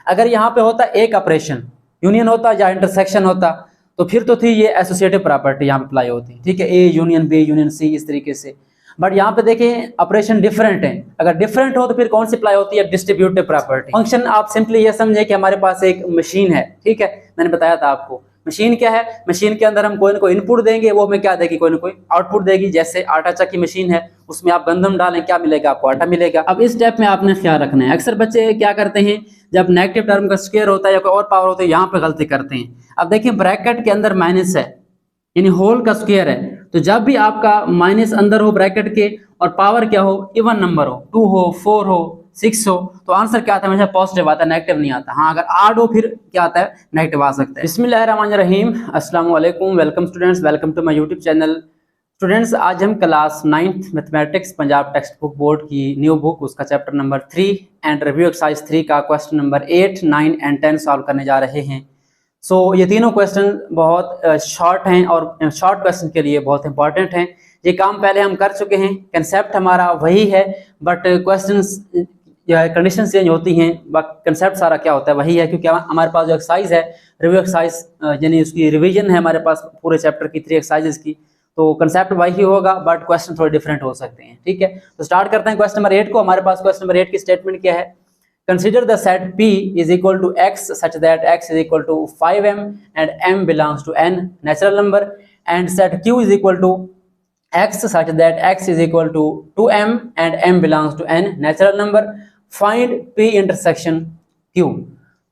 अगर यहाँ पे होता एक ऑपरेशन, यूनियन होता या इंटरसेक्शन होता, तो फिर तो थी ये एसोसिएटिव प्रॉपर्टी यहाँ पे अप्लाई होती, ठीक है, A union B union C इस तरीके से। बट यहाँ पे देखें ऑपरेशन डिफरेंट है, अगर डिफरेंट हो तो फिर कौन सी अप्लाई होती है, डिस्ट्रीब्यूटिव प्रॉपर्टी। फंक्शन आप सिंपली ये समझे कि हमारे पास एक मशीन है, ठीक है, मैंने बताया था आपको मशीन क्या है, मशीन के अंदर हम कोई ना कोई इनपुट देंगे, वो हमें क्या देगी, कोई ना कोई आउटपुट देगी। जैसे आटा चक्की मशीन है, उसमें आप गंदम डालें, क्या मिलेगा आपको, आटा मिलेगा। अब इस स्टेप में आपने ख्याल रखना है, अक्सर बच्चे क्या करते हैं, जब नेगेटिव टर्म का स्क्वायर होता है या कोई और पावर होता है, यहाँ पे गलती करते हैं। अब देखिए ब्रैकेट के अंदर माइनस है, यानी होल का स्क्वायर है, तो जब भी आपका माइनस अंदर हो ब्रैकेट के और पावर क्या हो, इवन नंबर हो, 2 हो 4 हो 6 हो, तो आंसर क्या आता है, हमेशा पॉजिटिव आता है, नेगेटिव नहीं आता। हाँ अगर आड हो फिर क्या आता है, नेगेटिव आ सकता है। बिस्मिल्लाहिर्रहमानिर्रहीम, अस्सलाम वालेकुम, welcome students, welcome to my YouTube channel. Students आज हम class 9th mathematics Punjab text book board की न्यू बुक, उसका chapter number 3 and review exercise 3 का क्वेश्चन नंबर 8, 9 एंड 10 सॉल्व करने जा रहे हैं। ये तीनों क्वेश्चन बहुत शॉर्ट हैं और शॉर्ट क्वेश्चन के लिए बहुत इंपॉर्टेंट हैं। ये काम पहले हम कर चुके हैं, कंसेप्ट हमारा वही है, बट क्वेश्चंस या कंडीशन चेंज होती हैं, कंसेप्ट सारा क्या होता है वही है, क्योंकि हमारे पास जो एक्सरसाइज है रिव्यू एक्सरसाइज यानी उसकी रिवीजन है हमारे पास पूरे चैप्टर की 3 एक्सरसाइजेस की, तो कंसेप्ट वही होगा बट क्वेश्चन थोड़े डिफरेंट हो सकते हैं, ठीक है। तो स्टार्ट करते हैं क्वेश्चन नंबर 8 को। हमारे पास क्वेश्चन नंबर 8 की स्टेटमेंट क्या है, Consider the set P is equal to x such that x is equal to 5m and m belongs to n natural number, and set Q is equal to x such that x is equal to 2m and m belongs to n natural number. Find P intersection Q.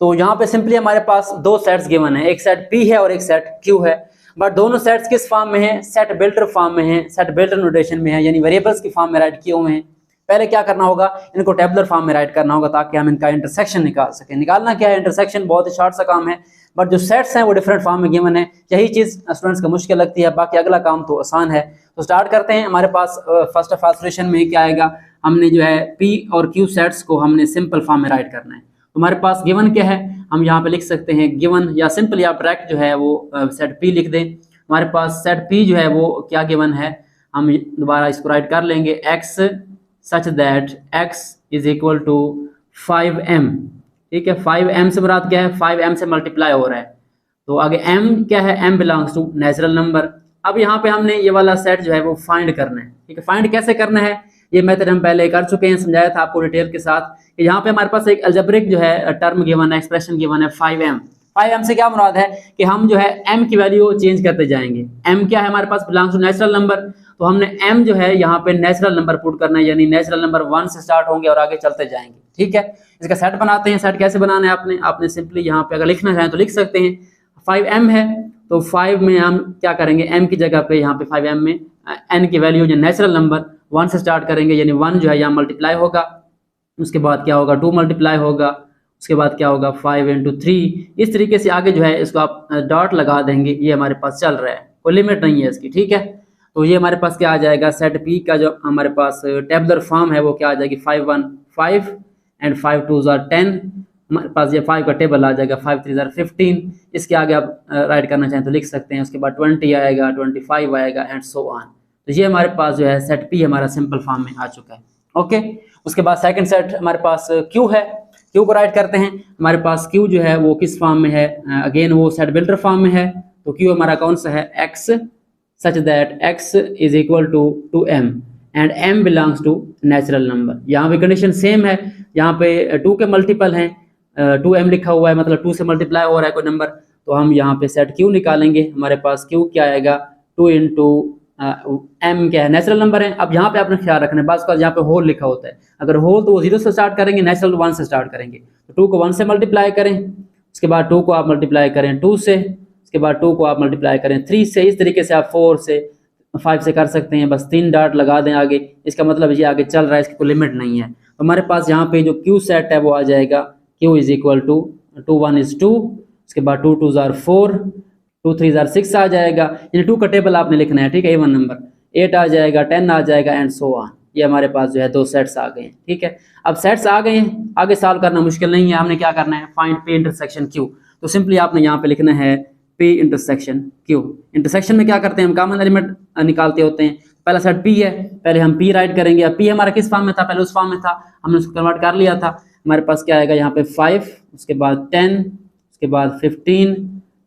तो यहाँ पे simply हमारे पास दो sets given है, एक set P है और एक सेट Q है, बट दोनों सेट्स किस फॉर्म में है, सेट बिल्टर फॉर्म में है, सेट बिल्टर नोटेशन में है, यानी वेरिएबल्स की फॉर्म में राइट किए हुए हैं। पहले क्या करना होगा, इनको टेबुलर फॉर्म में राइट करना होगा ताकि हम इनका इंटरसेक्शन निकाल सकें। निकालना क्या है, इंटरसेक्शन बहुत ही शॉर्ट सा काम है, बट जो सेट्स हैं वो डिफरेंट फॉर्म में गिवन है, यही चीज़ स्टूडेंट्स को मुश्किल लगती है, बाकी अगला काम तो आसान है। तो स्टार्ट करते हैं। हमारे पास फर्स्ट ऑफ ऑल सॉल्यूशन में क्या आएगा, हमने जो है P और Q सेट्स को हमने सिंपल फॉर्म में राइट करना है। तो हमारे पास गिवन क्या है, हम यहाँ पे लिख सकते हैं गिवन, या सिंपली आप डायरेक्ट जो है वो सेट P लिख दें। हमारे पास सेट P जो है वो क्या गिवन है, हम दोबारा इसको राइट कर लेंगे, x such that x is equal to 5m, ठीक है। 5m से मुराद क्या है, 5m से मल्टीप्लाई हो रहा है, तो आगे m क्या है, m belongs to natural number. अब यहाँ पे हमने ये वाला सेट जो है वो फाइंड करना है, ठीक है। फाइंड कैसे करना है, ये मेथड हम पहले कर चुके हैं, समझाया था आपको डिटेल के साथ। कि यहाँ पे हमारे पास एक अलजेब्रिक जो है टर्म गिवन है, एक्सप्रेशन गिवन है 5m। 5m से क्या मुराद है कि हम जो है m की वैल्यू चेंज करते जाएंगे। m क्या है हमारे पास, बिलोंग्स टू नेचुरल नंबर, तो हमने m जो है यहाँ पे नेचुरल नंबर पुट करना है, यानी नेचुरल नंबर 1 से स्टार्ट होंगे और आगे चलते जाएंगे, ठीक है। इसका सेट बनाते हैं। सेट कैसे बनाना है, आपने सिंपली यहाँ पे अगर लिखना चाहें तो लिख सकते हैं। 5m है तो 5 में हम क्या करेंगे, m की जगह पे यहाँ पे 5m में n की वैल्यू जो नेचुरल नंबर 1 से स्टार्ट करेंगे, यानी 1 जो है यहाँ मल्टीप्लाई होगा, उसके बाद क्या होगा 2 मल्टीप्लाई होगा, उसके बाद क्या होगा 5 × 3, इस तरीके से आगे जो है इसको आप डॉट लगा देंगे। ये हमारे पास चल रहा है, कोई लिमिट नहीं है इसकी, ठीक है। तो ये हमारे पास क्या आ जाएगा, सेट P का जो हमारे पास टेबुलर फॉर्म है वो क्या आ जाएगी, 5 1 5 एंड 5 2 10। हमारे पास ये 5 का टेबल आ जाएगा, 5 3 15। इसके आगे आप राइट करना चाहें तो लिख सकते हैं। उसके बाद 20 आएगा, 25 आएगा एंड सो ऑन। तो ये हमारे पास जो है सेट P हमारा सिंपल फॉर्म में आ चुका है, ओके। उसके बाद सेकंड सेट हमारे पास Q है, Q को राइट करते हैं। हमारे पास Q जो है वो किस फॉर्म में है, अगेन वो सेट बिल्डर फॉर्म में है। तो Q हमारा कौन सा है, x such that x is equal to 2m and m belongs to natural number। यहाँ पे कंडीशन सेम है, यहाँ पे 2 के मल्टीपल हैं, 2m लिखा हुआ है, मतलब 2 से मल्टीप्लाई हो रहा है कोई नंबर, तो हम यहाँ पे सेट Q निकालेंगे। हमारे पास Q क्या आएगा, 2 × m क्या है, नेचुरल नंबर है। अब यहाँ पे आपने ख्याल रखना है, बस का यहाँ पे होल लिखा होता है, अगर होल तो वो 0 से स्टार्ट करेंगे, नेचुरल 1 से स्टार्ट करेंगे। तो 2 को 1 से मल्टीप्लाई करें, उसके बाद 2 को आप मल्टीप्लाई करें 2 से, उसके बाद 2 को आप मल्टीप्लाई करें 3 से, इस तरीके से आप 4 से 5 से कर सकते हैं। बस 3 डॉट लगा दें आगे, इसका मतलब ये आगे चल रहा है, इसकी कोई लिमिट नहीं है। तो हमारे पास यहाँ पे जो Q सेट है वो आ जाएगा, Q is equal to 2 1 is 2, उसके बाद 2 2 are 4, 2 3 are 6 आ जाएगा, यानी 2 का टेबल आपने लिखना है, ठीक है, इवन नंबर 8 आ जाएगा, 10 आ जाएगा एंड सो ऑन। ये हमारे पास जो है 2 सेट्स आ गए हैं, ठीक है। अब सेट्स आ गए हैं, आगे सॉल्व करना मुश्किल नहीं है। हमने क्या करना है, फाइंड P इंटरसेक्शन Q। तो सिंपली आपने यहाँ पे लिखना है P इंटरसेक्शन Q। इंटरसेक्शन में क्या करते हैं, हम कॉमन एलिमेंट निकालते होते हैं। पहला सेट P है, पहले हम P राइट करेंगे। अब P हमारा किस फॉर्म में था, पहले उस फॉर्म में था, हमने उसको कन्वर्ट कर लिया था। हमारे पास क्या आएगा यहाँ पे 5, उसके बाद 10, उसके बाद 15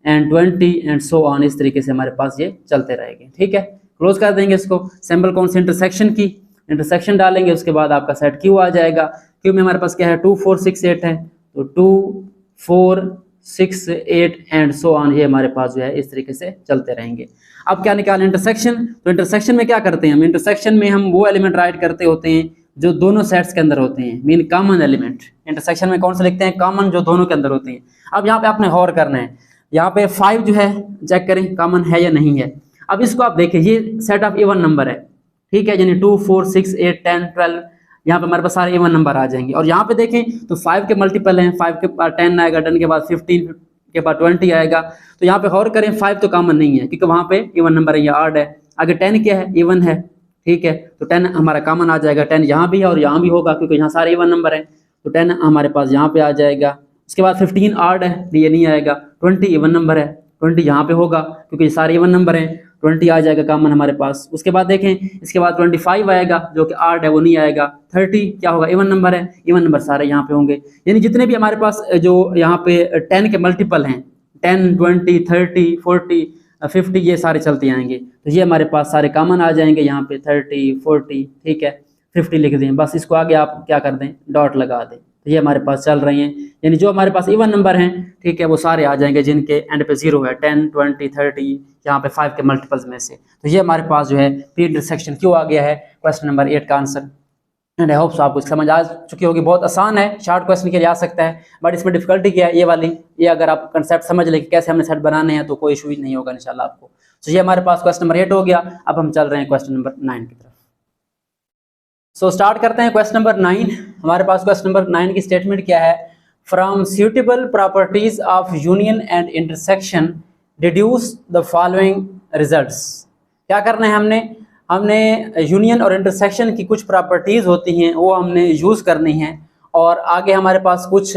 एंड 20 एंड सो ऑन, इस तरीके से हमारे पास ये चलते रहेंगे। ठीक है, क्लोज कर देंगे इसको। सिंबल कौन सी, इंटरसेक्शन की, इंटरसेक्शन डालेंगे, उसके बाद आपका सेट क्यू आ जाएगा। क्यू में हमारे पास क्या है 2 4 6 8 है, तो 2 4 6 8 एंड सो ऑन, ये हमारे पास जो है इस तरीके से चलते रहेंगे। अब क्या निकालें, इंटरसेक्शन। तो इंटरसेक्शन में क्या करते हैं हम, इंटरसेक्शन में हम वो एलिमेंट राइट करते होते हैं जो दोनों सेट्स के अंदर होते हैं, मीन कॉमन एलिमेंट। इंटरसेक्शन में कौन से लिखते हैं, कॉमन, जो दोनों के अंदर होते हैं। अब यहाँ पे आपने गौर करना है, यहाँ पे 5 जो है चेक करें कॉमन है या नहीं है। अब इसको आप देखें, ये सेट ऑफ इवन नंबर है, ठीक है, यानी 2 4 6 8 10 12, यहाँ पे हमारे पास सारे इवन नंबर आ जाएंगे। और यहाँ पे देखें तो 5 के मल्टीपल हैं, 5 के बाद 10 आएगा, 10 के बाद 15 के बाद 20 आएगा। तो यहाँ पे गौर करें 5 तो कॉमन नहीं है क्योंकि वहाँ पे इवन नंबर है या ऑड है। आगे 10 क्या है, इवन है, ठीक है, तो 10 हमारा कॉमन आ जाएगा। 10 यहाँ भी है और यहाँ भी होगा क्योंकि यहाँ सारे इवन नंबर हैं, तो 10 हमारे पास यहाँ पे आ जाएगा। उसके बाद 15 ऑड है, ये नहीं आएगा। 20 इवन नंबर है, 20 यहाँ पे होगा क्योंकि सारे इवन नंबर हैं, 20 आ जाएगा कॉमन हमारे पास। उसके बाद देखें, इसके बाद 25 आएगा जो कि ऑड है, वो नहीं आएगा। 30 क्या होगा, इवन नंबर है, इवन नंबर सारे यहाँ पे होंगे। यानी जितने भी हमारे पास जो यहाँ पे 10 के मल्टीपल हैं, 10 20 30 40 50, ये सारे चलते आएंगे। तो ये हमारे पास सारे कॉमन आ जाएंगे यहाँ पे, 30 40, ठीक है, 50 लिख दें, बस इसको आगे आप क्या कर दें, डॉट लगा दें। तो ये हमारे पास चल रही हैं, यानी जो हमारे पास इवन नंबर हैं, ठीक है, वो सारे आ जाएंगे जिनके एंड पे 0 है, 10 20 30, यहाँ पे 5 के मल्टीपल्स में से। तो ये हमारे पास जो है पी इंटरसेक्शन क्यों आ गया है, क्वेश्चन नंबर 8 का answer. And I hope so आपको समझ आ चुकी होगी। बहुत आसान है, शॉर्ट क्वेश्चन के लिए आ सकता है, बट इसमें डिफिकल्टी क्या है, ये वाली, ये अगर आप कंसेप्ट समझ लें कि कैसे हमने सेट बनाने हैं तो कोई इशू नहीं होगा इंशाल्लाह आपको। तो ये हमारे पास क्वेश्चन नंबर 8 हो गया। अब हम चल रहे हैं क्वेश्चन नंबर 9 की तरफ। सो स्टार्ट करते हैं क्वेश्चन नंबर 9। हमारे पास क्वेश्चन नंबर 9 की स्टेटमेंट क्या है, from suitable properties of union and intersection deduce the following results. क्या करना है हमने यूनियन और इंटरसेक्शन की कुछ प्रॉपर्टीज होती हैं वो हमने यूज़ करनी है, और आगे हमारे पास कुछ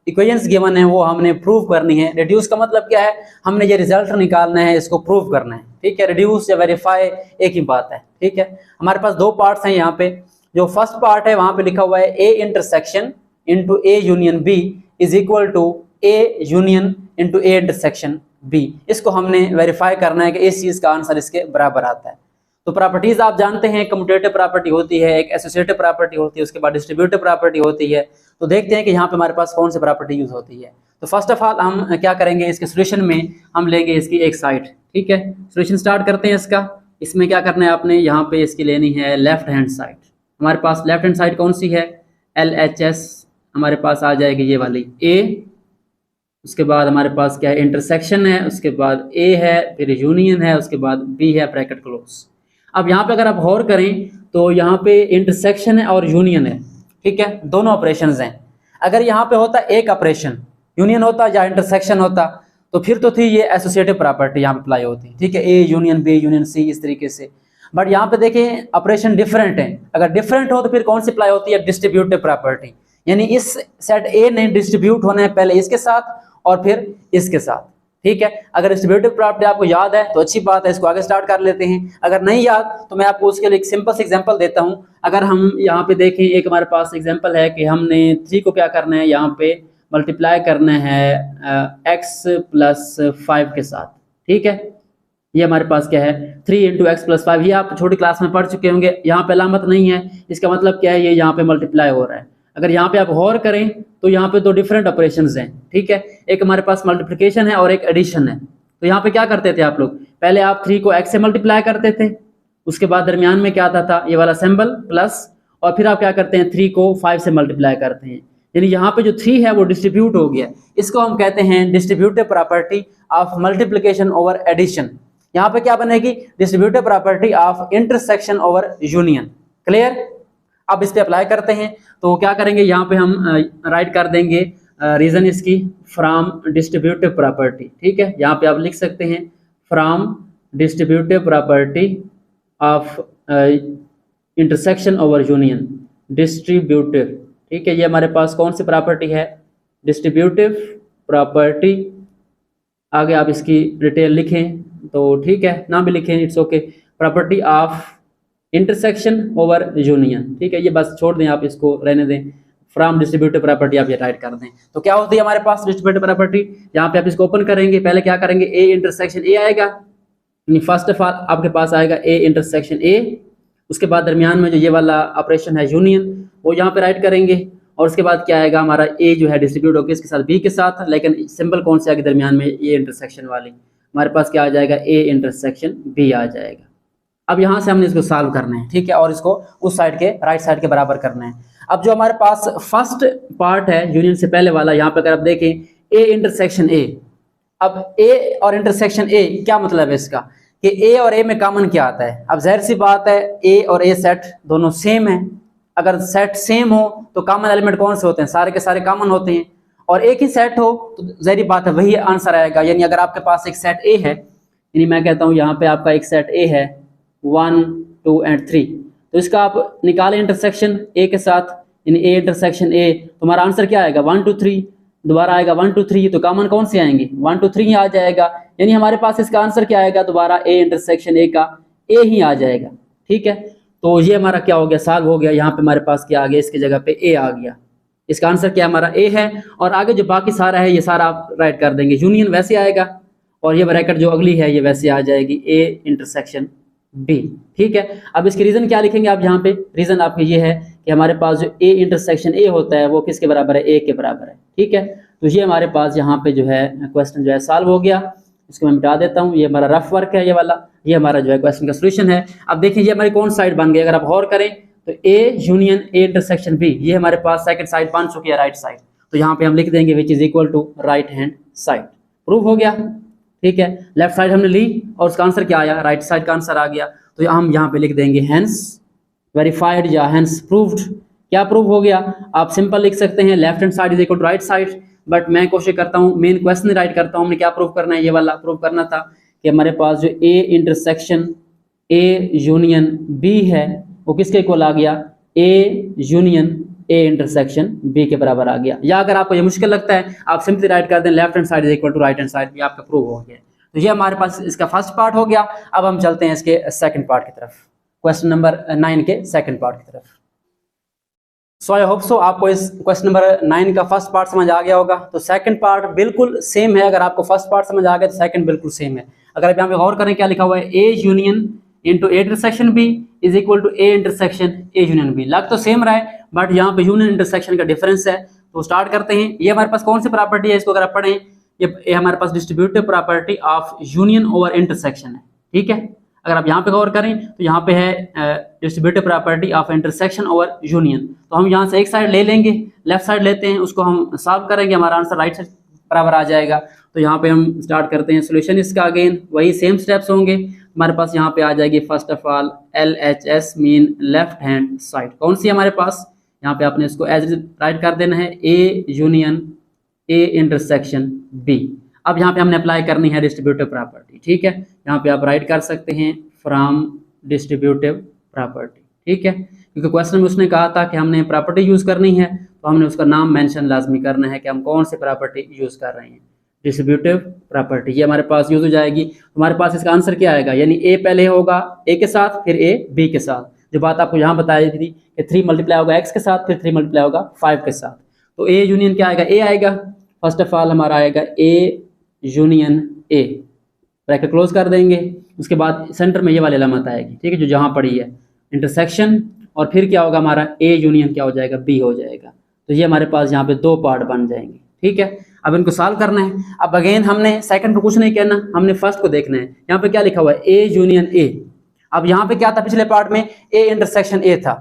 इक्वेशंस गिवन है वो हमने प्रूव करनी है। रिड्यूस का मतलब क्या है, हमने ये रिजल्ट निकालना है, इसको प्रूव करना है, ठीक है। रिड्यूस या वेरीफाई एक ही बात है, ठीक है। हमारे पास दो पार्ट्स हैं यहाँ पे। जो फर्स्ट पार्ट है वहाँ पे लिखा हुआ है A intersection into A union B is equal to A union into A intersection B. इसको हमने वेरीफाई करना है कि इस चीज़ का आंसर इसके बराबर आता है। तो प्रॉपर्टीज आप जानते हैं, कम्यूटेटिव प्रॉपर्टी होती है, एक एसोसिएटिव प्रॉपर्टी होती है, उसके बाद डिस्ट्रीब्यूटिव प्रॉपर्टी होती है। तो देखते हैं कि यहाँ पे हमारे पास कौन सी प्रॉपर्टी यूज होती है। तो फर्स्ट ऑफ ऑल हम क्या करेंगे, इसके सोल्यूशन में हम लेंगे इसकी एक साइड, ठीक है। सोल्यूशन स्टार्ट करते हैं इसका। इसमें क्या करना है आपने, यहाँ पे इसकी लेनी है लेफ्ट हैंड साइड। हमारे पास लेफ्ट हैंड साइड कौन सी है, LHS हमारे पास आ जाएगी ये वाली A। उसके बाद हमारे पास क्या है, इंटरसेक्शन है, उसके बाद A है, फिर यूनियन है, उसके बाद B है, ब्रैकेट क्लोज। अब यहाँ पे अगर आप गौर करें तो यहाँ पे इंटरसेक्शन है और यूनियन है, ठीक है, दोनों ऑपरेशंस हैं। अगर यहाँ पे होता एक ऑपरेशन, यूनियन होता या इंटरसेक्शन होता, तो फिर तो थी ये एसोसिएटिव प्रॉपर्टी यहाँ पे अप्लाई होती, ठीक है, A union B union C इस तरीके से। बट यहाँ पे देखें ऑपरेशन डिफरेंट है। अगर डिफरेंट हो तो फिर कौन सी अप्लाई होती है, डिस्ट्रीब्यूटिव प्रॉपर्टी। यानी इस सेट A ने डिस्ट्रीब्यूट होना है पहले इसके साथ और फिर इसके साथ, ठीक है। अगर डिस्ट्रीब्यूटिव प्रॉपर्टी आपको याद है तो अच्छी बात है, इसको आगे स्टार्ट कर लेते हैं। अगर नहीं याद तो मैं आपको उसके लिए एक सिंपल से एग्जांपल देता हूं। अगर हम यहाँ पे देखें, एक हमारे पास एग्जांपल है कि हमने 3 को क्या करना है, यहाँ पे मल्टीप्लाई करना है x + 5 के साथ, ठीक है। ये हमारे पास क्या है 3 × x + 5। ये आप छोटी क्लास में पढ़ चुके होंगे। यहाँ पे अलामत नहीं है, इसका मतलब क्या है, ये यहाँ पे मल्टीप्लाई हो रहा है। अगर यहाँ पे आप गौर करें तो यहाँ पे दो डिफरेंट ऑपरेशंस हैं, ठीक है। एक हमारे पास मल्टीप्लिकेशन है और एक एडिशन है। तो यहाँ पे क्या करते थे आप लोग, पहले आप 3 को x से मल्टीप्लाई करते थे, उसके बाद दरमियान में क्या आता था, ये वाला सिंबल प्लस, और फिर आप क्या करते हैं 3 को 5 से मल्टीप्लाई करते हैं। यानी यहाँ पे जो 3 है वो डिस्ट्रीब्यूट हो गया। इसको हम कहते हैं distributive property of multiplication over addition. यहाँ पे क्या बनेगी, distributive property of intersection over union. Clear. अब इस पे अप्लाई करते हैं तो क्या करेंगे, यहाँ पे हम राइट कर देंगे रीजन इसकी फ्रॉम डिस्ट्रीब्यूटिव प्रॉपर्टी, ठीक है। यहाँ पे आप लिख सकते हैं from distributive property of intersection over union, distributive, ठीक है। ये हमारे पास कौन सी प्रॉपर्टी है, डिस्ट्रीब्यूटिव प्रॉपर्टी। आगे आप इसकी डिटेल लिखें तो ठीक है, ना भी लिखें it's okay. Property of intersection over union, ठीक है, ये बस छोड़ दें आप, इसको रहने दें। फ्रॉम डिस्ट्रीब्यूटिव प्रॉपर्टी आप ये राइट कर दें। तो क्या होती है हमारे पास डिस्ट्रीब्यूटिव प्रॉपर्टी, यहाँ पे आप इसको ओपन करेंगे, पहले क्या करेंगे, ए इंटरसेक्शन ए आएगा, यानी फर्स्ट ऑफ ऑल आपके पास आएगा ए इंटरसेक्शन ए, उसके बाद दरमियान में जो ये वाला ऑपरेशन है यूनियन वो यहाँ पे राइट करेंगे, और उसके बाद क्या आएगा हमारा ए जो है डिस्ट्रीब्यूट होकर इसके साथ बी के साथ, लेकिन सिंपल कौन से आगे दरमियान में ए इंटरसेक्शन वाली, हमारे पास क्या आ जाएगा, ए इंटरसेक्शन बी आ जाएगा। अब यहाँ से हमने इसको सॉल्व करना है, ठीक है, और इसको उस साइड के राइट साइड के बराबर करना है। अब जो हमारे पास फर्स्ट पार्ट है यूनियन से पहले वाला, यहाँ पे अगर आप देखें ए इंटरसेक्शन ए, अब ए और इंटरसेक्शन ए क्या मतलब है इसका, कि ए और ए में कॉमन क्या आता है। अब जाहिर सी बात है ए और ए सेट दोनों सेम है, अगर सेट सेम हो तो कॉमन एलिमेंट कौन से होते हैं, सारे के सारे कॉमन होते हैं, और एक ही सेट हो तो जाहिर बात है वही आंसर आएगा। यानी अगर आपके पास एक सेट ए है, यानी मैं कहता हूँ यहाँ पे आपका एक सेट ए है 1 2 एंड 3, तो इसका आप निकालें इंटरसेक्शन ए के साथ, यानी ए इंटरसेक्शन ए, तुम्हारा आंसर क्या आएगा 1 2 3, दोबारा आएगा 1 2 3, तो कॉमन कौन से आएंगे 1 2 3 ही आ जाएगा, यानी हमारे पास इसका आंसर क्या आएगा दोबारा ए इंटरसेक्शन ए का ए ही आ जाएगा। ठीक है, तो ये हमारा क्या हो गया, सॉल्व हो गया। यहाँ पे हमारे पास क्या आ गया, इसकी जगह पे ए आ गया, इसका आंसर क्या हमारा ए है, और आगे जो बाकी सारा है ये सारा आप राइट कर देंगे, यूनियन वैसे आएगा, और ये ब्रैकेट जो अगली है ये वैसे आ जाएगी ए इंटरसेक्शन बी। ठीक है, अब इसके रीजन क्या लिखेंगे आप यहाँ पे, रीजन आपके ये है कि हमारे पास जो ए इंटरसेक्शन ए होता है वो किसके बराबर है, ए के बराबर है। ठीक है, तो ये हमारे पास यहाँ पे जो है क्वेश्चन जो है सॉल्व हो गया। इसको मैं मिटा देता हूँ, ये हमारा रफ वर्क है ये वाला, ये हमारा जो है क्वेश्चन का सोल्यूशन है। अब देखिए ये हमारी कौन साइड बन गई, अगर आप गौर करें तो A union A intersection B, ये हमारे पास सेकंड साइड बन चुकी है, राइट साइड, तो यहाँ पे हम लिख देंगे which is equal to right hand side. Prove हो गया। ठीक है, लेफ्ट साइड हमने ली और उसका आंसर क्या आया, राइट साइड का आंसर आ गया, तो हम यहाँ पे लिख देंगे हैंस वेरीफाइड या हैंस प्रूव्ड। क्या प्रूव हो गया, आप सिंपल लिख सकते हैं left hand side is equal to right side, but मैं कोशिश करता हूँ मेन क्वेश्चन राइट करता हूँ, हमने क्या प्रूव करना है, ये वाला प्रूव करना था कि हमारे पास जो A intersection A union B है वो किसके इक्वल आ गया, A union A intersection B के बराबर आ गया। या अगर आपको ये मुश्किल लगता है आप सिंपली राइट कर दें left hand side is equal to right hand side, भी आपका प्रूव हो गया। तो ये हमारे पास इसका फर्स्ट पार्ट हो गया। अब हम चलते हैं इसके सेकंड पार्ट की तरफ, क्वेश्चन नंबर 9 के सेकंड पार्ट की तरफ। सो आई होप सो आपको इस क्वेश्चन नंबर 9 का फर्स्ट पार्ट समझ आ गया होगा। तो सेकंड पार्ट बिल्कुल सेम है, अगर आपको फर्स्ट पार्ट समझ आ गया तो सेकंड बिल्कुल सेम है। अगर आप यहाँ पे गौर करें क्या लिखा हुआ है, A union into A intersection B is equal to A intersection A union B. लग तो सेम रहा है बट यहाँ पे यूनियन इंटरसेक्शन का डिफरेंस है। तो स्टार्ट करते हैं। ये हमारे पास कौन सी प्रॉपर्टी है, इसको अगर आप पढ़ें, ये हमारे पास distributive property of union over intersection है। ठीक है, अगर आप यहाँ पे गौर करें तो यहाँ पे है distributive property of intersection over union. तो हम यहाँ से एक साइड ले लेंगे, लेफ्ट साइड लेते हैं, उसको हम सॉल्व करेंगे, हमारा आंसर राइट साइड बराबर आ जाएगा। तो यहाँ पे हम स्टार्ट करते हैं सोल्यूशन इसका, अगेन वही सेम स्टेप्स होंगे। हमारे पास यहाँ पे आ जाएगी first of all LHS mean left hand side, कौन सी हमारे पास, यहाँ पे आपने इसको एज राइट कर देना है, A union A intersection B. अब यहाँ पे हमने अप्लाई करनी है डिस्ट्रीब्यूटिव प्रॉपर्टी। ठीक है, यहाँ पे आप राइट कर सकते हैं फ्रॉम डिस्ट्रीब्यूटिव प्रॉपर्टी। ठीक है, क्योंकि क्वेश्चन में उसने कहा था कि हमने प्रॉपर्टी यूज करनी है, तो हमने उसका नाम मेंशन लाजमी करना है कि हम कौन सी प्रॉपर्टी यूज कर रहे हैं, डिस्ट्रीब्यूटिव प्रॉपर्टी। ये हमारे पास यूज हो जाएगी। हमारे पास इसका आंसर क्या आएगा, यानी ए पहले होगा ए के साथ, फिर ए बी के साथ। जो बात आपको यहाँ बताई थी कि 3 मल्टीप्लाई होगा x के साथ, फिर 3 मल्टीप्लाई होगा 5 के साथ। तो ए यूनियन क्या आएगा, ए आएगा। फर्स्ट ऑफ ऑल हमारा आएगा ए यूनियन ए, ब्रैकेट क्लोज कर देंगे। उसके बाद सेंटर में ये वाली अलामत आएगी, ठीक है, जो जहाँ पड़ी है इंटरसेक्शन, और फिर क्या होगा हमारा ए यूनियन क्या हो जाएगा, बी हो जाएगा। तो ये हमारे पास यहाँ पे 2 पार्ट बन जाएंगे। ठीक है, अब इनको सॉल्व करना है। अब अगेन हमने सेकंड को कुछ नहीं कहना, हमने फर्स्ट को देखना है। यहाँ पे क्या लिखा हुआ है, ए यूनियन ए। अब यहाँ पे क्या था, पिछले पार्ट में ए इंटरसेक्शन ए था।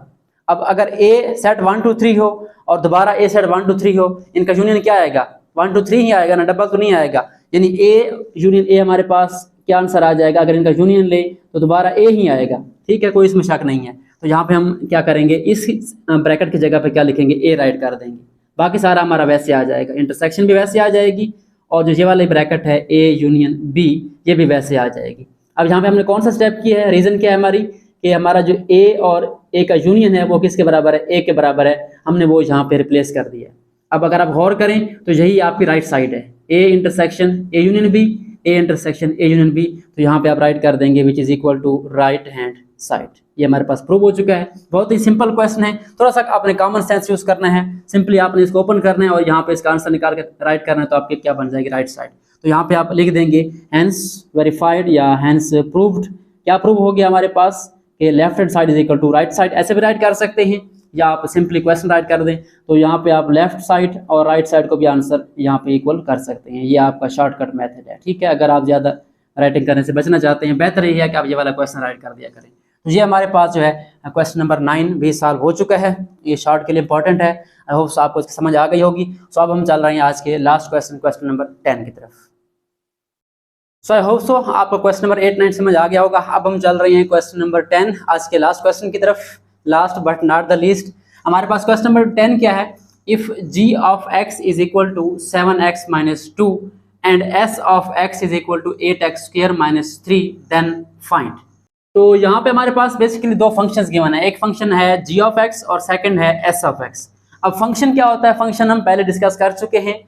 अब अगर ए सेट 1 2 3 हो और दोबारा ए सेट 1 2 3 हो, इनका यूनियन क्या आएगा, 1 2 3 ही आएगा ना, डबल तो नहीं आएगा। यानी ए यूनियन ए हमारे पास क्या आंसर आ जाएगा, अगर इनका यूनियन ले तो दोबारा ए ही आएगा। ठीक है, कोई इसमें शक नहीं है। तो यहाँ पे हम क्या करेंगे, इस ब्रैकेट की जगह पे क्या लिखेंगे, ए राइट कर देंगे, बाकी सारा हमारा वैसे आ जाएगा, इंटरसेक्शन भी वैसे आ जाएगी, और जो ये वाली ब्रैकेट है ए यूनियन बी ये भी वैसे आ जाएगी। अब यहाँ पे हमने कौन सा स्टेप किया है, रीजन क्या है हमारी, कि हमारा जो ए और ए का यूनियन है वो किसके बराबर है, ए के बराबर है, हमने वो यहाँ पे रिप्लेस कर दिया। अब अगर आप गौर करें तो यही आपकी राइट साइड है, A intersection A union B, A intersection A union B. तो यहाँ पे आप राइट कर देंगे which is equal to right hand side. ये हमारे पास प्रूव हो चुका है। बहुत ही सिंपल क्वेश्चन है, थोड़ा सा आपने कॉमन सेंस यूज करना है। सिंपली आपने इसको ओपन करना है और यहाँ पे इसका आंसर निकाल के राइट करना है, तो आपके क्या बन जाएगी राइट साइड। तो यहाँ पे आप लिख देंगे हैंस वेरीफाइड या हैंस प्रूव्ड। क्या प्रूव हो गया हमारे पास कि left hand side is equal to right side. ऐसे भी राइट कर सकते हैं या आप सिंपली क्वेश्चन राइट कर दें, तो यहाँ पे आप लेफ्ट साइड और राइट साइड को भी आंसर यहाँ पे इक्वल कर सकते हैं। ये आपका शॉर्टकट मेथड है, ठीक है। अगर आप ज़्यादा राइटिंग करने से बचना चाहते हैं, बेहतर यही है कि आप ये वाला क्वेश्चन राइट कर दिया करें। तो ये हमारे पास जो है क्वेश्चन नंबर 9 भी सॉल्व हो चुका है। ये शॉर्ट के लिए इंपॉर्टेंट है। आई होप आपको इसकी समझ आ गई होगी। सो अब हम चल रहे हैं आज के लास्ट क्वेश्चन, क्वेश्चन नंबर 10 की तरफ। सो आई होप आपको क्वेश्चन नंबर 8, 9 समझ आ गया होगा। अब हम चल रहे हैं क्वेश्चन नंबर 10, आज के लास्ट क्वेश्चन की तरफ। Last but not the least, हमारे पास क्वेश्चन नंबर 10 क्या है, if g of x is equal to 7x minus 2 and s of x is equal to 8x square minus 3 then find. तो यहाँ पे हमारे पास बेसिकली दो फंक्शंस गिवन है, एक फंक्शन है g ऑफ x और सेकंड है s ऑफ x। अब फंक्शन क्या होता है, फंक्शन हम पहले डिस्कस कर चुके हैं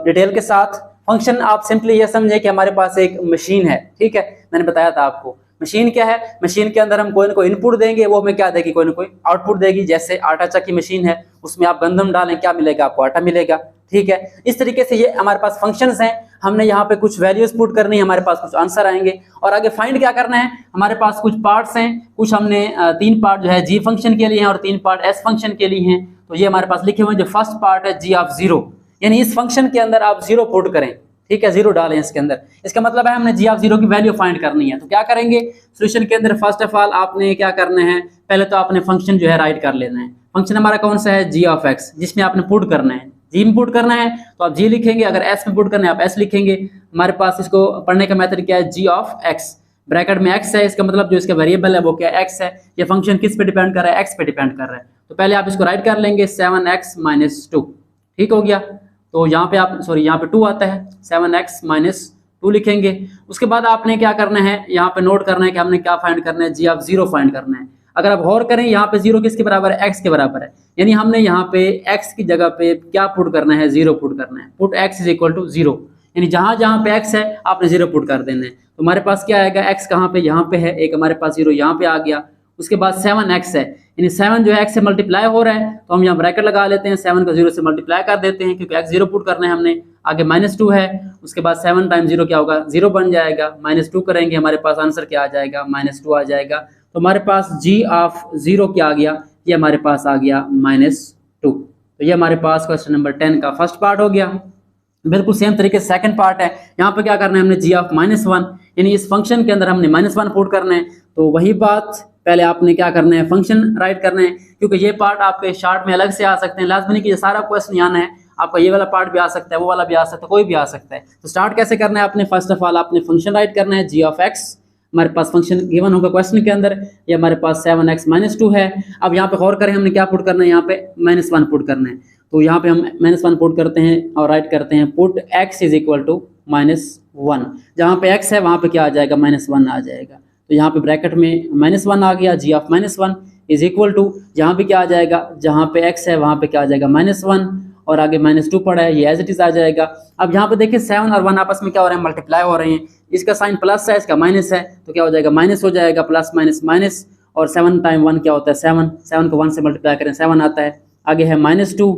डिटेल के साथ। फंक्शन आप सिंपली ये समझे कि हमारे पास एक मशीन है, ठीक है। मैंने बताया था आपको मशीन क्या है, मशीन के अंदर हम कोई ना कोई इनपुट देंगे, वो हमें क्या देगी, कोई ना कोई आउटपुट देगी। जैसे आटा चक्की मशीन है, उसमें आप गंदम डालें, क्या मिलेगा आपको, आटा मिलेगा, ठीक है। इस तरीके से ये हमारे पास फंक्शंस हैं। हमने यहाँ पे कुछ वैल्यूज पुट करनी है, हमारे पास कुछ आंसर आएंगे और आगे फाइंड क्या करना है। हमारे पास कुछ पार्ट्स हैं, कुछ हमने 3 पार्ट जो है जी फंक्शन के लिए हैं और 3 पार्ट एस फंक्शन के लिए हैं। तो ये हमारे पास लिखे हुए हैं। जो फर्स्ट पार्ट है जी ऑफ 0, यानी इस फंक्शन के अंदर आप 0 पुट करें, ठीक है, 0 डालें इसके अंदर। इसका मतलब है हमने जी ऑफ 0 की वैल्यू फाइंड करनी है। तो क्या करेंगे, सोल्यूशन के अंदर फर्स्ट ऑफ ऑल आपने क्या करना है, पहले तो आपने फंक्शन जो है राइट कर लेना है। फंक्शन हमारा कौन सा है, जी ऑफ एक्स, जिसमें आपने पुट करना है। जी में पुट करना है तो आप जी लिखेंगे, अगर एस में पुट करना है आप एस लिखेंगे। हमारे पास इसको पढ़ने का मेथड क्या है, जी ऑफ एक्स, ब्रैकेट में एक्स है, इसका मतलब जो इसका वेरिएबल है वो क्या एक्स है। ये फंक्शन किस पे डिपेंड कर रहा है, एक्स पे डिपेंड कर रहा है। तो पहले आप इसको राइट कर लेंगे 7x माइनस 2, ठीक हो गया। तो यहाँ पे आप यहाँ पे 2 आता है, 7x माइनस 2 लिखेंगे। उसके बाद आपने क्या करना है, यहाँ पे नोट करना है कि हमने क्या फाइंड करना है, जी ऑफ 0 फाइंड करना है। अगर आप गौर करें यहाँ पे 0 किसके बराबर है, x के बराबर है। यानी हमने यहाँ पे x की जगह पे क्या पुट करना है, 0 पुट करना है। Put x is equal to 0, यानी जहाँ जहाँ पे x है आपने 0 पुट कर देना है। तो हमारे पास क्या आएगा, x कहाँ पे, यहाँ पे है, एक हमारे पास 0 यहाँ पे आ गया। उसके बाद 7x है, यानी 7 जो है x से मल्टीप्लाई हो रहा है, तो हम यहाँ ब्रैकेट लगा लेते हैं, 7 को 0 से मल्टीप्लाई कर देते हैं क्योंकि x 0 पुट करना है हमने। आगे -2 है, उसके बाद 7 टाइम 0 क्या होगा, 0 बन जाएगा। -2 करेंगे, हमारे पास आंसर क्या आ जाएगा, -2 आ जाएगा। तो हमारे पास g ऑफ 0 क्या आ गया, ये हमारे पास आ गया -2। तो ये हमारे पास क्वेश्चन नंबर 10 का फर्स्ट पार्ट हो गया। बिल्कुल सेम तरीके से सेकंड पार्ट है। यहाँ पे क्या करना है, हमने g ऑफ -1, यानी इस फंक्शन के अंदर हमने -1 पुट करना है। तो वही बात, पहले आपने क्या करना है, फंक्शन राइट करना है, क्योंकि ये पार्ट आपके शार्ट में अलग से आ सकते हैं। लाजमी नहीं कि ये सारा क्वेश्चन आना है, आपका ये वाला पार्ट भी आ सकता है, वो वाला भी आ सकता है, कोई भी आ सकता है। तो स्टार्ट कैसे करना है, आपने फर्स्ट ऑफ ऑल आपने फंक्शन राइट करना है, जी ऑफ एक्स। हमारे पास फंक्शन गिवन होगा क्वेश्चन के अंदर, ये हमारे पास 7x माइनस 2 है। अब यहाँ पे गौर करें, हमने क्या पुट करना है, यहाँ पे -1 पुट करना है। तो यहाँ पे हम -1 पुट करते हैं और राइट करते हैं put x is equal to -1। जहाँ पे x है वहाँ पे क्या आ जाएगा, -1 आ जाएगा। तो यहाँ पे ब्रैकेट में -1 आ गया, जी ऑफ -1 इज इक्वल टू, यहाँ पे क्या आ जाएगा, जहाँ पे x है वहाँ पे क्या आ जाएगा, -1 और आगे -2 पड़ा है, ये एज इट इज आ जाएगा। अब यहाँ पे देखिए 7 और 1 आपस में क्या हो रहे हैं, मल्टीप्लाई हो रहे हैं। इसका साइन प्लस है, इसका माइनस है, तो क्या हो जाएगा, माइनस हो जाएगा, प्लस माइनस माइनस। और 7 टाइम 1 क्या होता है, 7 को 1 से मल्टीप्लाई करें 7 आता है। आगे है -2।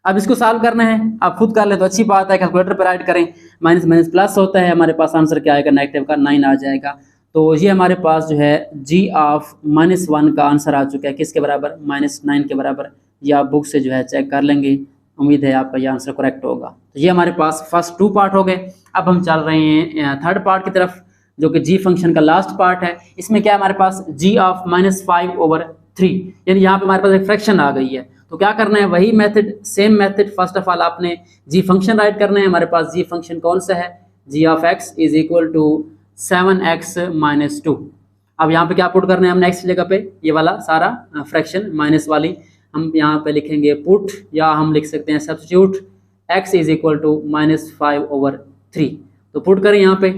अब इसको सॉल्व करना है, आप खुद कर ले तो अच्छी बात है, कैलकुलेटर पर राइट करें। माइनस माइनस प्लस होता है, हमारे पास आंसर क्या आएगा, नेगेटिव का 9 आ जाएगा। तो ये हमारे पास जो है g ऑफ -1 का आंसर आ चुका है, किसके बराबर, -9 के बराबर। ये आप बुक से जो है चेक कर लेंगे, उम्मीद है आपका ये आंसर करेक्ट होगा। तो ये हमारे पास फर्स्ट 2 पार्ट हो गए। अब हम चल रहे हैं थर्ड पार्ट की तरफ, जो कि जी फंक्शन का लास्ट पार्ट है। इसमें क्या है हमारे पास, g ऑफ -5/3, यानी यहाँ पे हमारे पास एक फ्रैक्शन आ गई है। तो क्या करना है, वही method, same method. First of all आपने जी फंक्शन राइट करना है। हमारे पास जी फंक्शन कौन सा है, g of x is equal to 7x minus 2। अब यहाँ पे क्या पुट करना है हमने, x की जगह पे ये वाला सारा फ्रैक्शन माइनस वाली हम यहाँ पे लिखेंगे पुट, या हम लिख सकते हैं substitute, x is equal to -5/3। तो पुट करें यहाँ पे,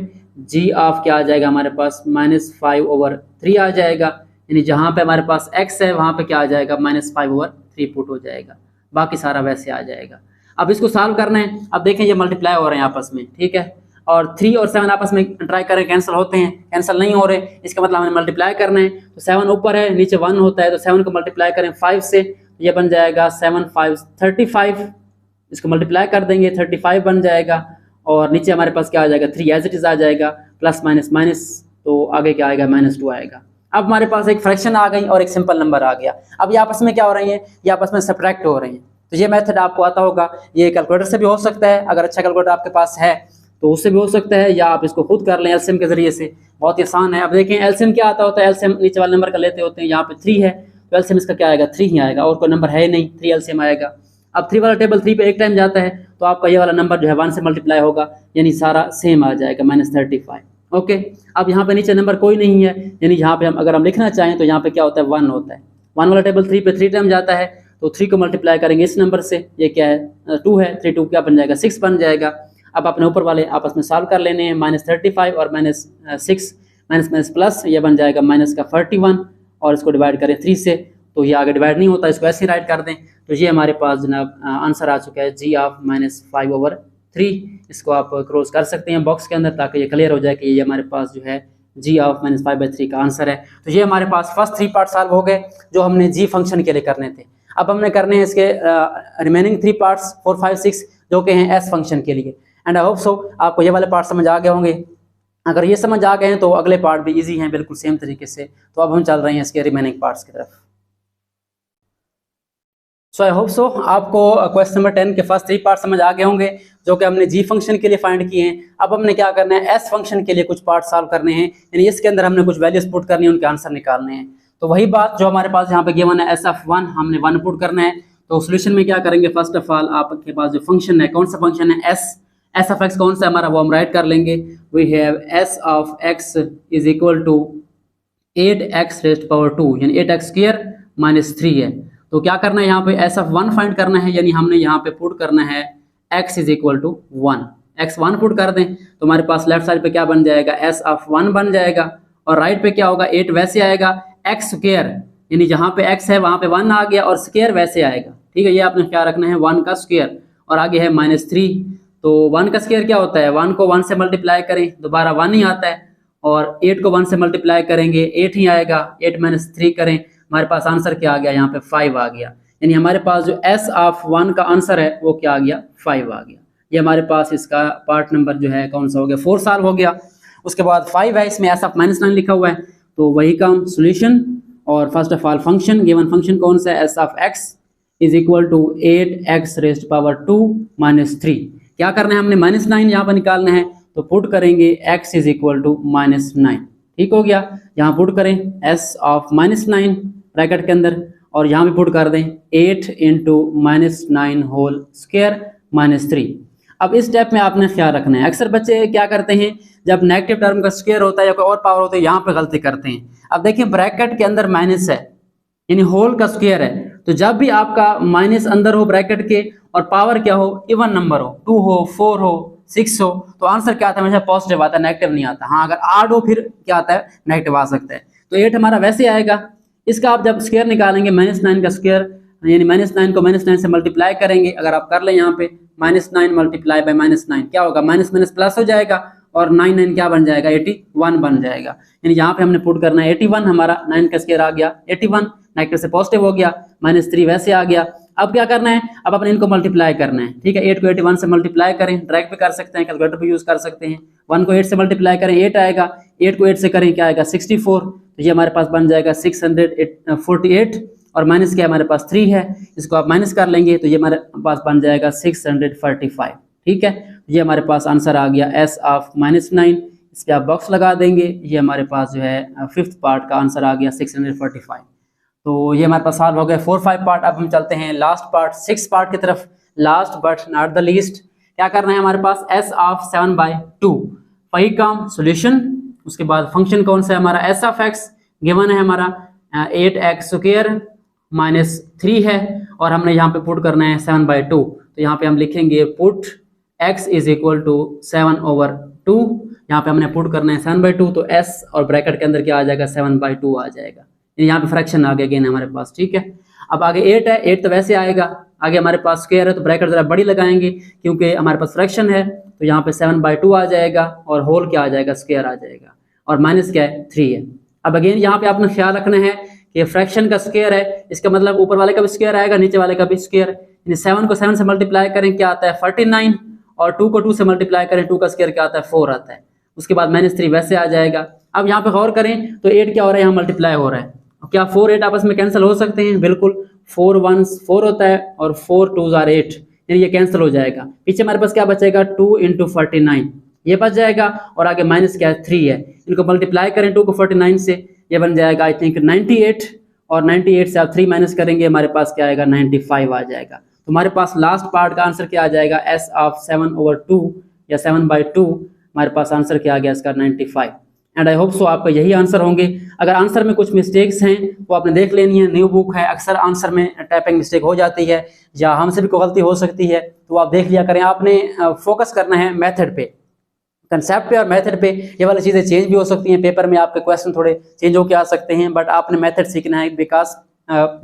g ऑफ क्या आ जाएगा हमारे पास, -5/3 आ जाएगा। यानी जहाँ पे हमारे पास x है वहाँ पे क्या आ जाएगा, -5/3 पुट हो जाएगा। बाकी सारा वैसे आ जाएगा। अब इसको सॉल्व करना है। अब देखें ये मल्टीप्लाई हो रहे हैं आपस में, ठीक है। और 3 और 7 आपस में ट्राई करें, कैंसिल होते हैं, कैंसिल नहीं हो रहे, इसका मतलब हमें मल्टीप्लाई करना है। तो 7 ऊपर है, नीचे 1 होता है, तो 7 को मल्टीप्लाई करें 5 से, ये बन जाएगा 7 5 35, इसको मल्टीप्लाई कर देंगे 35 बन जाएगा, और नीचे हमारे पास क्या आ जाएगा 3 एज इट इज आ जाएगा, प्लस माइनस माइनस, तो आगे क्या आएगा -2 आएगा। अब हमारे पास एक फ्रैक्शन आ गई और एक सिंपल नंबर आ गया। अब ये आपस में क्या हो रही है, ये आपस में सब्ट्रैक्ट हो रही है। तो ये मेथड आपको आता होगा, ये कैलकुलेटर से भी हो सकता है, अगर अच्छा कैलकुलेटर आपके पास है तो उससे भी हो सकता है, या आप इसको खुद कर लें एलसीएम के जरिए से, बहुत ही आसान है। अब देखें एलसीएम क्या आता होता है, एलसीएम नीचे वाले नंबर का लेते होते हैं, यहाँ पे 3 है तो एलसीएम इसका क्या आएगा 3 ही आएगा, और कोई नंबर है ही नहीं, 3 एलसीएम आएगा। अब 3 वाला टेबल 3 पे एक टाइम जाता है तो आपका ये वाला नंबर जो है 1 से मल्टीप्लाई होगा, यानी सारा सेम आ जाएगा -35। ओके, अब यहाँ पे नीचे नंबर कोई नहीं है, यानी यहाँ पे हम अगर हम लिखना चाहें तो यहाँ पे क्या होता है 1 होता है। 1 वाला टेबल 3 पे 3 टाइम जाता है, तो 3 को मल्टीप्लाई करेंगे इस नंबर से, ये क्या है 2 है, 3 2 क्या बन जाएगा 6 बन जाएगा। अब अपने ऊपर वाले आपस में सॉल्व कर लेने हैं, -35 और -6 माइनस प्लस, ये बन जाएगा माइनस का 41, और इसको डिवाइड करें 3 से, तो ये आगे डिवाइड नहीं होता, इसको ऐसे ही राइट कर दें। तो ये हमारे पास जनाब आंसर आ चुका है g ऑफ -5/3। इसको आप क्रॉस कर सकते हैं बॉक्स के अंदर ताकि ये क्लियर हो जाए कि ये हमारे पास जो है g ऑफ -5/3 का आंसर है। तो ये हमारे पास फर्स्ट 3 पार्ट सॉल्व हो गए जो हमने g फंक्शन के लिए करने थे। अब हमने करने हैं इसके रिमेनिंग 3 पार्ट्स 4 5 6 जो कि हैं s फंक्शन के लिए। एंड आई होप सो आपको ये वाले पार्ट समझ आ गए होंगे। अगर ये समझ आ गए हैं तो अगले पार्ट भी इजी हैं बिल्कुल सेम तरीके से। तो अब हम चल रहे हैं इसके रिमेनिंग पार्ट्स की तरफ। सो आई होप सो आपको क्वेश्चन नंबर 10 के फर्स्ट 3 पार्ट समझ आ गए होंगे जो कि हमने जी फंक्शन के लिए फाइंड किए हैं। अब हमने क्या करना है, एस फंक्शन के लिए कुछ पार्ट सॉल्व करने हैं, यानी इसके अंदर हमने कुछ वैल्यूज पुट करनी है, उनके आंसर निकालने हैं। तो वही बात जो हमारे पास यहाँ पे गिवन है SF1, हमने 1 पुट करना है। तो सोल्यूशन में क्या करेंगे, फर्स्ट ऑफ ऑल आपके पास जो फंक्शन है, कौन सा फंक्शन है एस ऑफ एक्स कौन सा हमारा, वो हम राइट कर लेंगे। We have S of X is equal to 8x⁻², यानी 8x² - 3 है। तो क्या करना है यहाँ पे SF1 फाइंड करना है, यानी हमने यहाँ पे पुट करना है x is equal to 1, x1 put कर दें तो हमारे पास लेफ्ट साइड पे क्या बन जाएगा, S(1) बन जाएगा, और राइट पे क्या होगा 8 वैसे आएगा, x², यानी जहाँ पे x है वहाँ पे 1 आ गया, और स्क्वायर वैसे आएगा। ठीक है, ये आपने क्या रखना है 1 का स्क्वायर, और आगे है -3। तो 1 का स्क्वायर क्या होता है, 1 को 1 से मल्टीप्लाई करें दोबारा 1 ही आता है, और 8 को 1 से मल्टीप्लाई करेंगे 8 ही आएगा, 8 - 3 करें, हमारे पास आंसर क्या आ गया, यहाँ पे 5 आ गया। यानी हमारे पास जो S(1) का आंसर है वो क्या आ गया, 5 आ गया। ये हमारे पास इसका पार्ट नंबर जो है कौन सा हो गया, 4 सॉल्व हो गया। उसके बाद 5 है, इसमें S(-9) लिखा हुआ है, तो वही काम सोल्यूशन। और first of all function, given function कौन सा है, S(x) is equal to 8x⁻² - 3। क्या करना है हमने, -9 यहाँ पर निकालना है, तो पुट करेंगे x इज इक्वल टू -9। ठीक हो गया, यहाँ पुट करें S(-9) ब्रैकेट के अंदर, और यहाँ भी पुट कर दें 8 × -9 होल स्क्वायर -3। अब इस स्टेप में आपने ख्याल रखना है, अक्सर बच्चे क्या करते हैं जब नेगेटिव टर्म का स्क्वायर होता है या कोई और पावर होता है, यहाँ पे गलती करते हैं। अब देखिए ब्रैकेट के अंदर माइनस है, यानी होल का स्क्वायर है, तो जब भी आपका माइनस अंदर हो ब्रैकेट के और पावर क्या हो, इवन नंबर हो, 2 हो 4 हो 6 हो, तो आंसर क्या आता है, हमेशा पॉजिटिव आता है, नेगेटिव नहीं आता। हाँ, अगर आड हो फिर क्या आता है, नेगेटिव आ सकता है। तो 8 हमारा वैसे आएगा, इसका आप जब स्क्वायर निकालेंगे -9 का स्क्वायर, यानी -9 को -9 से मल्टीप्लाई करेंगे, अगर आप कर लें यहाँ पे -9 मल्टीप्लाई बाय -9 क्या होगा, माइनस प्लस हो जाएगा, और 9 क्या बन जाएगा, 81 बन जाएगा। यानी यहाँ पे हमने पुट करना है 81, हमारा 9 का स्क्वायर आ गया 81, नेगेटिव से पॉजिटिव हो गया, -3 वैसे आ गया। अब क्या करना है, अब अपने इनको मल्टीप्लाई करना है। ठीक है, 8 को 81 से मल्टीप्लाई करें, डायरेक्ट भी कर सकते हैं, कैलकुलेटर भी यूज कर सकते हैं। 1 को 8 से मल्टीप्लाई करें 8 आएगा, 8 को 8 से करें क्या आएगा 64, तो ये हमारे पास बन जाएगा 648, और माइनस क्या हमारे पास 3 है, इसको आप माइनस कर लेंगे तो ये हमारे पास बन जाएगा 645। ठीक है, ये हमारे पास आंसर आ गया S(-9), इस पर आप बॉक्स लगा देंगे, ये हमारे पास जो है 5th पार्ट का आंसर आ गया 645। तो ये हमारे पास सॉल्व हो गया 4 5 पार्ट। अब हम चलते हैं लास्ट पार्ट 6 पार्ट की तरफ, last but not the least. क्या करना है हमारे पास, S(7/2), वही काम सोल्यूशन। उसके बाद फंक्शन कौन सा है हमारा, S(x) गिवन है हमारा 8x² - 3 है, और हमने यहाँ पे पुट करना है 7/2। तो यहाँ पे हम लिखेंगे put x is equal to 7/2, यहाँ पे हमने पुट करना है 7/2, तो s और ब्रैकेट के अंदर क्या आ जाएगा 7/2 आ जाएगा, यहाँ पे फ्रैक्शन आ गया अगेन हमारे पास। ठीक है, अब आगे 8 है, 8 तो वैसे आएगा, आगे हमारे पास स्क्वायर है तो ब्रैकेट जरा बड़ी लगाएंगे क्योंकि हमारे पास फ्रैक्शन है, तो यहाँ पे 7/2 आ जाएगा और होल क्या आ जाएगा, स्क्वायर आ जाएगा, और माइनस क्या है 3 है। अब अगेन यहाँ पे आपने ख्याल रखना है कि फ्रैक्शन का स्क्वायर है, इसका मतलब ऊपर वाले का भी स्क्वायर आएगा, नीचे वाले का भी स्क्वायर। यानी 7 को 7 से मल्टीप्लाई करें क्या आता है 49, और 2 को 2 से मल्टीप्लाई करें 2 का स्क्वायर क्या आता है 4 आता है। उसके बाद -3 वैसे आ जाएगा। अब यहाँ पे गौर करें तो 8 क्या हो रहा है, यहाँ मल्टीप्लाई हो रहा है। क्या 4 8 आपस में कैंसिल हो सकते हैं? बिल्कुल, 4 1s 4 होता है और 4 2s are 8, यानी ये कैंसिल हो जाएगा। पीछे हमारे पास क्या बचेगा 2 × 49 ये बच जाएगा, और आगे माइनस क्या है 3 है। इनको मल्टीप्लाई करें 2 को 49 से, ये बन जाएगा आई थिंक 98, और 98 से आप 3 माइनस करेंगे हमारे पास क्या आएगा 95 आ जाएगा। तो हमारे पास लास्ट पार्ट का आंसर क्या आ जाएगा, S ऑफ 7/2 या 7/2, हमारे पास आंसर क्या आ गया इसका 95। एंड आई होप सो आपका यही आंसर होंगे। अगर आंसर में कुछ मिस्टेक्स हैं वो आपने देख लेनी है, न्यू बुक है, अक्सर आंसर में टाइपिंग मिस्टेक हो जाती है या हमसे भी कोई गलती हो सकती है, तो आप देख लिया करें। आपने फोकस करना है मेथड पे, कंसेप्ट पे और मेथड पे। ये वाली चीज़ें चेंज भी हो सकती हैं, पेपर में आपके क्वेश्चन थोड़े चेंज होकर आ सकते हैं, बट आपने मेथड सीखना है, because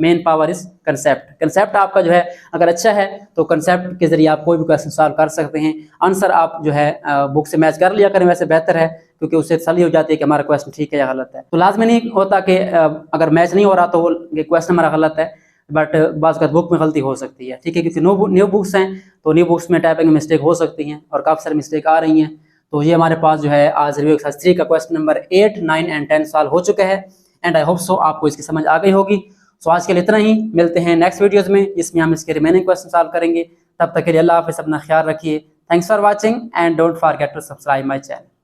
main power is concept. Concept आपका जो है अगर अच्छा है तो कंसेप्ट के जरिए आप कोई भी क्वेश्चन सॉल्व कर सकते हैं। आंसर आप जो है बुक से मैच कर लिया करें, वैसे बेहतर है, क्योंकि उससे तसल्ली हो जाती है कि हमारा क्वेश्चन ठीक है या गलत है। तो लाजमी नहीं होता कि अगर मैच नहीं हो रहा तो ये क्वेश्चन हमारा गलत है, बट बाज़ बुक में गलती हो सकती है, ठीक है, क्योंकि न्यू बुक्स हैं तो न्यू बुक्स में टाइपिंग मिस्टेक हो सकती हैं और काफ़ी सारी मिस्टेक आ रही हैं। तो ये हमारे पास जो है आज रिव्यू एक्सरसाइज 3 का क्वेश्चन नंबर 8, 9 एंड 10 सॉल्व हो चुका है। एंड आई होप सो आपको इसकी समझ आ गई होगी। सो आज के लिए इतना ही, मिलते हैं नेक्स्ट वीडियोस में, इसमें हम इसके रिमेनिंग क्वेश्चन सॉल्व करेंगे। तब तक के लिए अल्लाह हाफिज़, अपना ख्याल रखिए। Thanks for watching and don't forget to subscribe my channel.